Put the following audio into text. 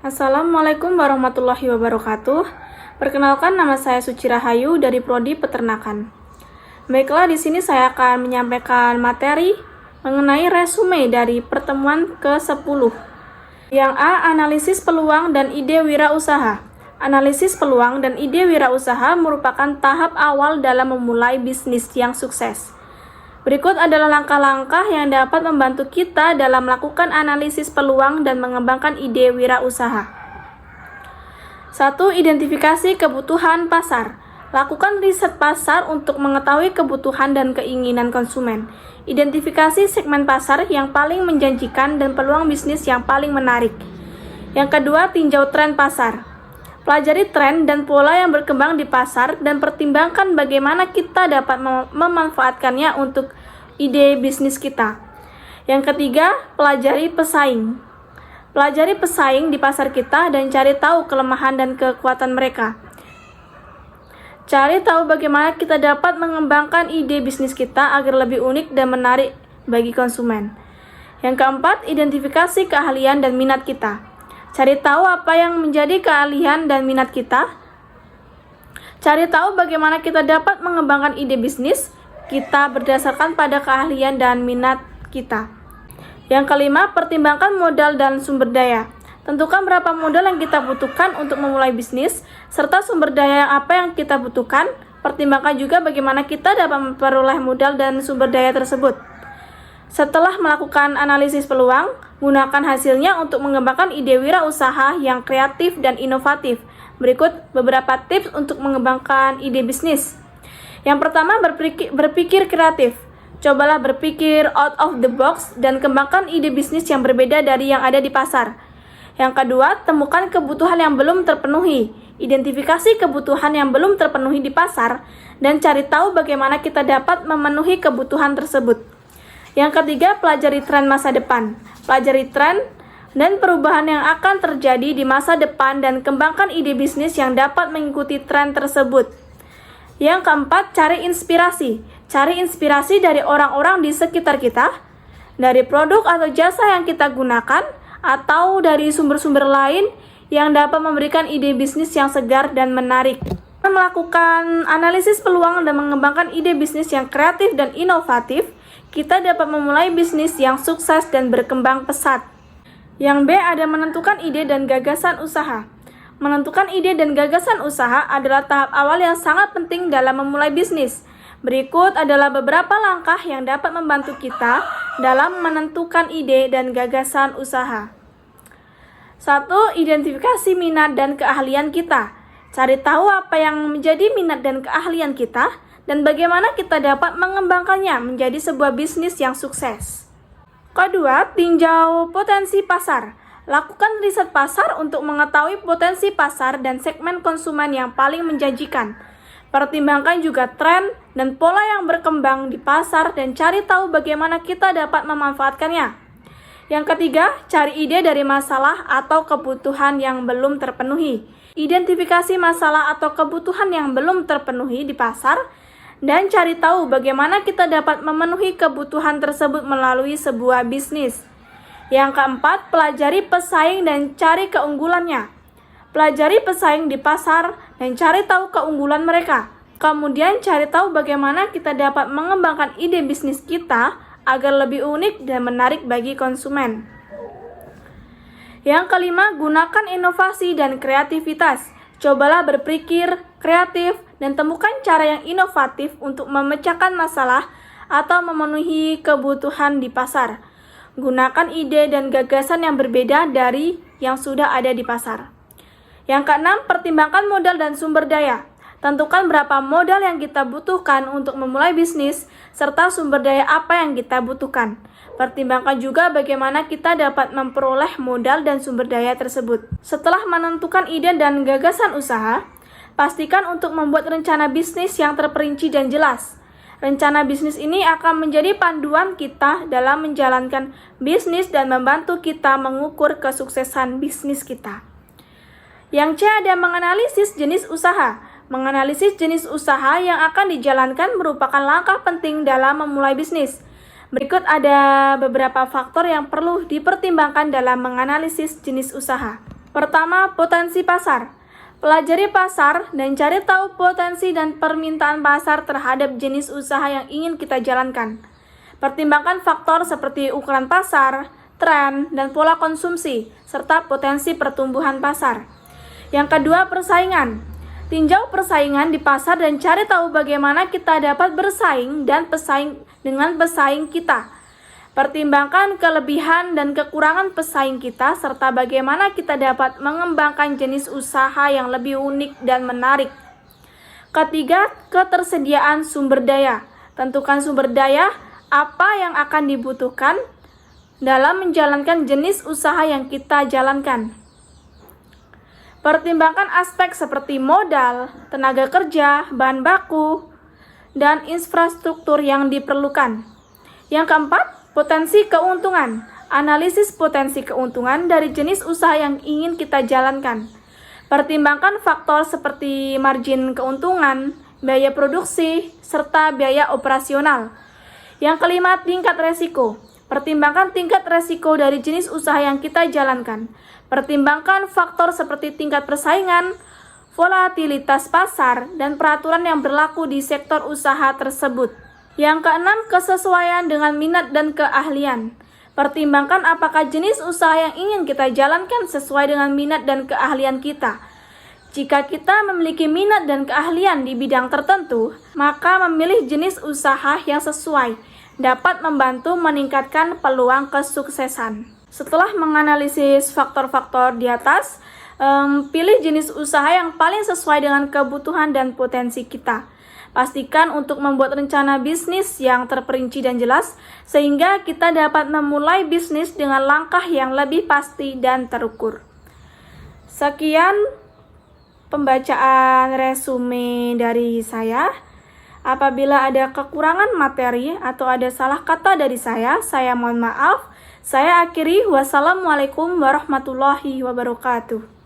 Assalamualaikum warahmatullahi wabarakatuh. Perkenalkan, nama saya Suci Rahayu dari Prodi Peternakan. Baiklah, di sini saya akan menyampaikan materi mengenai resume dari pertemuan ke-10. Yang A, analisis peluang dan ide wirausaha. Analisis peluang dan ide wirausaha merupakan tahap awal dalam memulai bisnis yang sukses. Berikut adalah langkah-langkah yang dapat membantu kita dalam melakukan analisis peluang dan mengembangkan ide wirausaha. 1. Identifikasi kebutuhan pasar. Lakukan riset pasar untuk mengetahui kebutuhan dan keinginan konsumen. Identifikasi segmen pasar yang paling menjanjikan dan peluang bisnis yang paling menarik. Yang kedua, tinjau tren pasar. Pelajari tren dan pola yang berkembang di pasar dan pertimbangkan bagaimana kita dapat memanfaatkannya untuk ide bisnis kita. Yang ketiga, pelajari pesaing. Pelajari pesaing di pasar kita dan cari tahu kelemahan dan kekuatan mereka. Cari tahu bagaimana kita dapat mengembangkan ide bisnis kita agar lebih unik dan menarik bagi konsumen. Yang keempat, identifikasi keahlian dan minat kita. Cari tahu apa yang menjadi keahlian dan minat kita. Cari tahu bagaimana kita dapat mengembangkan ide bisnis kita berdasarkan pada keahlian dan minat kita. Yang kelima, pertimbangkan modal dan sumber daya. Tentukan berapa modal yang kita butuhkan untuk memulai bisnis, serta sumber daya apa yang kita butuhkan. Pertimbangkan juga bagaimana kita dapat memperoleh modal dan sumber daya tersebut. Setelah melakukan analisis peluang, gunakan hasilnya untuk mengembangkan ide wirausaha yang kreatif dan inovatif. Berikut beberapa tips untuk mengembangkan ide bisnis. Yang pertama, berpikir kreatif. Cobalah berpikir out of the box dan kembangkan ide bisnis yang berbeda dari yang ada di pasar. Yang kedua, temukan kebutuhan yang belum terpenuhi. Identifikasi kebutuhan yang belum terpenuhi di pasar dan cari tahu bagaimana kita dapat memenuhi kebutuhan tersebut. Yang ketiga, pelajari tren masa depan. Pelajari tren dan perubahan yang akan terjadi di masa depan dan kembangkan ide bisnis yang dapat mengikuti tren tersebut. Yang keempat, cari inspirasi. Cari inspirasi dari orang-orang di sekitar kita, dari produk atau jasa yang kita gunakan, atau dari sumber-sumber lain yang dapat memberikan ide bisnis yang segar dan menarik. Melakukan analisis peluang dan mengembangkan ide bisnis yang kreatif dan inovatif, kita dapat memulai bisnis yang sukses dan berkembang pesat. Yang B, ada menentukan ide dan gagasan usaha. Menentukan ide dan gagasan usaha adalah tahap awal yang sangat penting dalam memulai bisnis. Berikut adalah beberapa langkah yang dapat membantu kita dalam menentukan ide dan gagasan usaha. 1. Identifikasi minat dan keahlian kita. Cari tahu apa yang menjadi minat dan keahlian kita, dan bagaimana kita dapat mengembangkannya menjadi sebuah bisnis yang sukses. Kedua, tinjau potensi pasar. Lakukan riset pasar untuk mengetahui potensi pasar dan segmen konsumen yang paling menjanjikan. Pertimbangkan juga tren dan pola yang berkembang di pasar dan cari tahu bagaimana kita dapat memanfaatkannya. Yang ketiga, cari ide dari masalah atau kebutuhan yang belum terpenuhi. Identifikasi masalah atau kebutuhan yang belum terpenuhi di pasar dan cari tahu bagaimana kita dapat memenuhi kebutuhan tersebut melalui sebuah bisnis. Yang keempat, pelajari pesaing dan cari keunggulannya. Pelajari pesaing di pasar dan cari tahu keunggulan mereka. Kemudian cari tahu bagaimana kita dapat mengembangkan ide bisnis kita agar lebih unik dan menarik bagi konsumen. Yang kelima, gunakan inovasi dan kreativitas. Cobalah berpikir kreatif dan temukan cara yang inovatif untuk memecahkan masalah atau memenuhi kebutuhan di pasar. Gunakan ide dan gagasan yang berbeda dari yang sudah ada di pasar. Yang keenam, pertimbangkan modal dan sumber daya. Tentukan berapa modal yang kita butuhkan untuk memulai bisnis, serta sumber daya apa yang kita butuhkan. Pertimbangkan juga bagaimana kita dapat memperoleh modal dan sumber daya tersebut. Setelah menentukan ide dan gagasan usaha, pastikan untuk membuat rencana bisnis yang terperinci dan jelas. Rencana bisnis ini akan menjadi panduan kita dalam menjalankan bisnis dan membantu kita mengukur kesuksesan bisnis kita. Yang C, ada menganalisis jenis usaha. Menganalisis jenis usaha yang akan dijalankan merupakan langkah penting dalam memulai bisnis. Berikut ada beberapa faktor yang perlu dipertimbangkan dalam menganalisis jenis usaha. Pertama, potensi pasar. Pelajari pasar dan cari tahu potensi dan permintaan pasar terhadap jenis usaha yang ingin kita jalankan. Pertimbangkan faktor seperti ukuran pasar, tren, dan pola konsumsi, serta potensi pertumbuhan pasar. Yang kedua, persaingan. Tinjau persaingan di pasar dan cari tahu bagaimana kita dapat bersaing dan dengan pesaing kita. Pertimbangkan kelebihan dan kekurangan pesaing kita, serta bagaimana kita dapat mengembangkan jenis usaha yang lebih unik dan menarik. Ketiga, ketersediaan sumber daya. Tentukan sumber daya apa yang akan dibutuhkan dalam menjalankan jenis usaha yang kita jalankan. Pertimbangkan aspek seperti modal, tenaga kerja, bahan baku, dan infrastruktur yang diperlukan. Yang keempat, potensi keuntungan. Analisis potensi keuntungan dari jenis usaha yang ingin kita jalankan. Pertimbangkan faktor seperti margin keuntungan, biaya produksi, serta biaya operasional. Yang kelima, tingkat resiko. Pertimbangkan tingkat resiko dari jenis usaha yang kita jalankan. Pertimbangkan faktor seperti tingkat persaingan, volatilitas pasar, dan peraturan yang berlaku di sektor usaha tersebut. Yang keenam, kesesuaian dengan minat dan keahlian. Pertimbangkan apakah jenis usaha yang ingin kita jalankan sesuai dengan minat dan keahlian kita. Jika kita memiliki minat dan keahlian di bidang tertentu, maka memilih jenis usaha yang sesuai dapat membantu meningkatkan peluang kesuksesan. Setelah menganalisis faktor-faktor di atas, pilih jenis usaha yang paling sesuai dengan kebutuhan dan potensi kita. Pastikan untuk membuat rencana bisnis yang terperinci dan jelas, sehingga kita dapat memulai bisnis dengan langkah yang lebih pasti dan terukur. Sekian pembacaan resume dari saya. Apabila ada kekurangan materi atau ada salah kata dari saya mohon maaf. Saya akhiri. Wassalamualaikum warahmatullahi wabarakatuh.